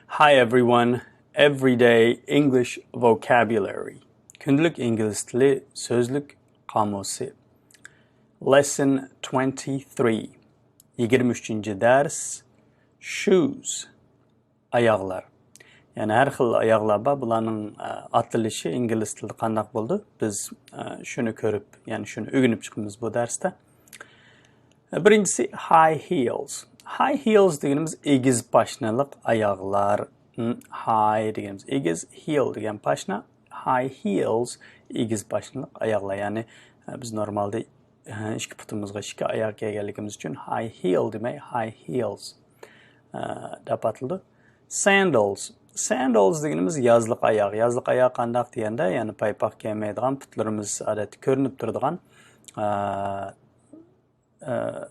Hi everyone. Everyday English vocabulary. Günlük İngiliz dili sözlük kamusu. Lesson 23. 23. ders. Shoes. Ayaklar. Yani her xil ayaklar var. Bularning atılışı İngiliz tilida qanday bo'ldi? Biz shuni ko'rib, ya'ni shuni o'rganib chiqamiz bu darsda. Birinchisi high heels. High heels deganimiz egiz pashnaliq oyoqlar. High deganimiz egiz, heel degan pashna. High heels egiz pashnaliq oyoqlar. Ya'ni biz normalda ikki putimizga ikki oyoq kelganligimiz uchun high heel demay high heels deb atildi. Sandals. Sandals deganimiz yazliq oyoq. Yazliq oyoq qanday deganda, ya'ni paypoq kiymaydigan, putlarimiz odatda ko'rinib turadigan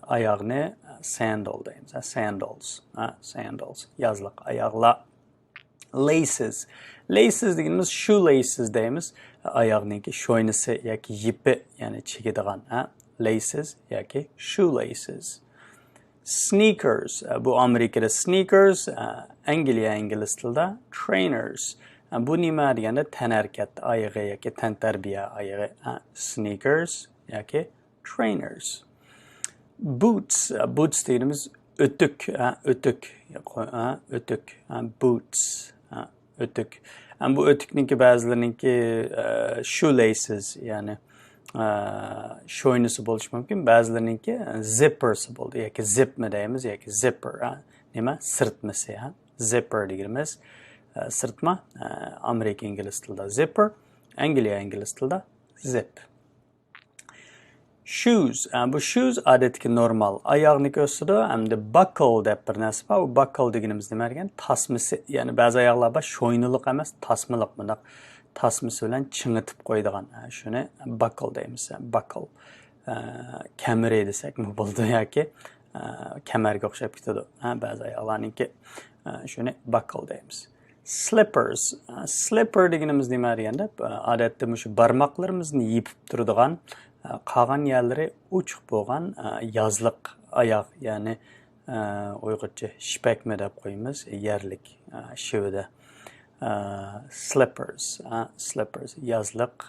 ayağını sandal deyimiz. Sandals. Sandals. Yazlık ayakla. Laces. Laces dediğimiz shoelaces deyimiz. Ayağınınki şoynası yaki yipi yani çekidigan. Laces yaki shoelaces. Sneakers. Bu Amerika'da sneakers. Angliya İngiliz tilde trainers. Bu nima deganda tan harakat oyog'i yoki tan tarbiya oyog'i. Sneakers yoki trainers. Boots. Boots dediğimiz ötük. Ötük. Boots. Ötük. Bu ötükninki bazılarınki shoelaces yani şoynusu buluş mümkün. Bazılarınki zippers buldu. Yaki zip mi deyimiz yaki zipper. Nima? Sırtması. Zipper dediğimiz sırtma. Amerika İngiliz tilde zipper. Angliya İngiliz tilde zip. Shoes. Bu shoes adetki normal ayağını gösteriyor. Hem de buckle deb bir narsa var. Bu buckle deganimiz nima degan? Tasması. Yani bazı ayaqlar bor sho'ynilik emas, tasmaliq bundoq tasması bilan chingitib qo'yadigan. Shuni buckle deymiz. Buckle. Kamera desak mi bo'ldi yoki kamarga o'xshab ketadi. Ba'zi ayaqlarniki shuni buckle deymiz. Slippers. Slipper deganimiz nima deganda? Odatda shu barmoqlarimizni yepib turadigan qolgan yerlari uchiq bo'lgan yazliq oyoq, ya'ni uyg'urcha shipakmi deb qo'yamiz, yerlik shivida. Slippers, slippers yazliq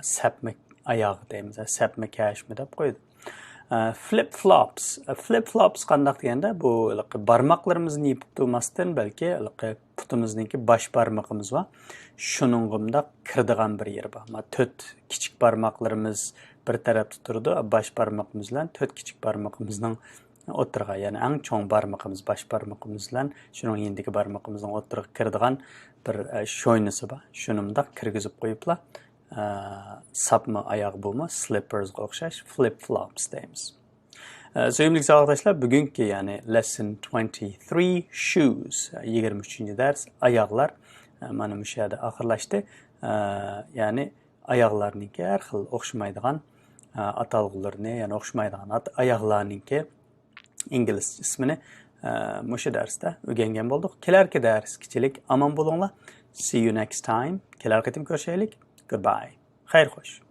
sapma oyoq deymiz, sapma kashmi deb qo'ydi. Flip-flops. Flip-flops qanday deganda, bu barmoqlarimizni yepib turmasdan balki putimizniki bosh barmoqimiz va shuningimda kirdigan bir yer bor. 4 kichik barmoqlarimiz bir tarafda turdi, bosh barmoqimiz bilan 4 kichik barmoqimizning o'tirg'a, ya'ni eng cho'ng barmoqimiz bosh barmoqimiz bilan shuning yendagi barmoqimizning o'tirg'a kirdigan bir sho'ynisi bor. Shuningda kirgizib qo'yiblar. Sapma oyoq bo'lma, slippersga o'xshash flip-flops deymiz. Sevimli arkadaşlar, bugünkü yani lesson 23 shoes 23. ders oyoqlar mana bu yerda oxirlashdi. Yani oyoqlarniki har xil o'xshamaydigan atalg'ularni, ya'ni o'xshamaydigan oyoqlarniki ingliz ismini mushu darsda o'rgangan bo'ldik. Kelarki dars kichilik omon bo'linglar. See you next time. Kelar qatim ko'rishaylik. Goodbye. Xayr xo'sh.